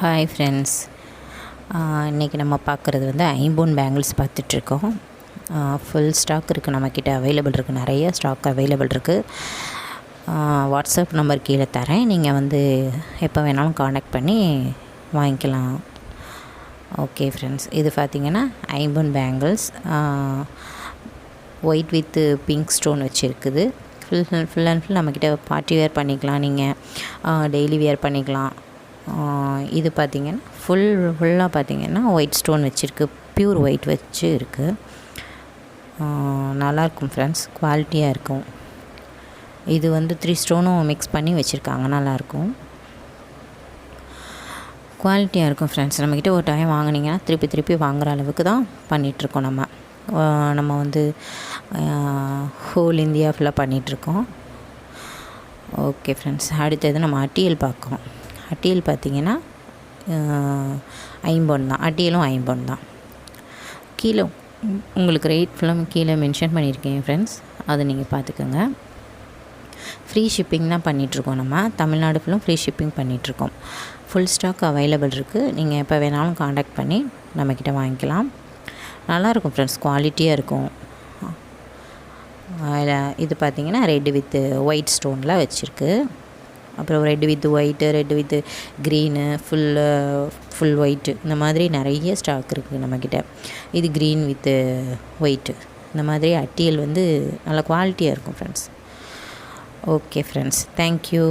Hi friends, இன்றைக்கி நம்ம பார்க்குறது வந்து ஐம்பொன் பேங்கிள்ஸ் பார்த்துட்ருக்கோம். ஃபுல் ஸ்டாக் இருக்குது, நம்மக்கிட்ட அவைலபிள் இருக்குது, நிறைய ஸ்டாக் அவைலபிள் இருக்குது. வாட்ஸ்அப் நம்பர் கீழே தரேன், நீங்கள் வந்து எப்போ வேணாலும் காண்டாக்ட் பண்ணி வாங்கிக்கலாம். ஓகே ஃப்ரெண்ட்ஸ், இது பார்த்திங்கன்னா ஐம்பொன் bangles white with pink stone வச்சுருக்குது. ஃபுல் அண்ட் ஃபுல் நம்மக்கிட்ட பார்ட்டி வேர் பண்ணிக்கலாம், நீங்கள் டெய்லி வேர் பண்ணிக்கலாம். இது பார்த்திங்கன்னா ஃபுல்லாக பார்த்திங்கன்னா ஒயிட் ஸ்டோன் வச்சுருக்கு, ப்யூர் ஒயிட் வச்சு இருக்குது. நல்லாயிருக்கும் ஃப்ரெண்ட்ஸ், குவாலிட்டியாக இருக்கும். இது வந்து 3 ஸ்டோனும் மிக்ஸ் பண்ணி வச்சுருக்காங்க, நல்லாயிருக்கும், குவாலிட்டியாக இருக்கும் ஃப்ரெண்ட்ஸ். நம்மக்கிட்ட ஒரு டைம் வாங்கினீங்கன்னா திருப்பி வாங்குகிற அளவுக்கு தான் பண்ணிகிட்ருக்கோம். நம்ம வந்து ஹோல் இந்தியா ஃபுல்லாக பண்ணிகிட்ருக்கோம். ஓகே ஃப்ரெண்ட்ஸ், அடுத்தது நம்ம அட்டியல் பார்க்கோம். அட்டியல் பார்த்திங்கன்னா ஐம்பொன் தான், அட்டியலும் ஐம்பொன் தான். கீழே உங்களுக்கு ரேட் ஃபுல்லாக கீழே மென்ஷன் பண்ணியிருக்கேன் ஃப்ரெண்ட்ஸ், அதை நீங்கள் பார்த்துக்கோங்க. ஃப்ரீ ஷிப்பிங் தான் பண்ணிகிட்ருக்கோம், நம்ம தமிழ்நாடு ஃபுல்லும் ஃப்ரீ ஷிப்பிங் பண்ணிகிட்ருக்கோம். ஃபுல் ஸ்டாக் அவைலபிள் இருக்குது, நீங்கள் எப்போ வேணாலும் காண்டாக்ட் பண்ணி நம்மக்கிட்ட வாங்கிக்கலாம். நல்லாயிருக்கும் ஃப்ரெண்ட்ஸ், குவாலிட்டியாக இருக்கும். இது பார்த்திங்கன்னா ரெட் வித் ஒயிட் ஸ்டோனில் வச்சுருக்கு. அப்புறம் red with white, red with green, full white, இந்த மாதிரி நிறைய ஸ்டாக் இருக்குது நம்மக்கிட்ட. இது க்ரீன் வித்து ஒயிட்டு, இந்த மாதிரி அட்டியல் வந்து நல்ல குவாலிட்டியாக இருக்கும் ஃப்ரெண்ட்ஸ். Okay friends, thank you.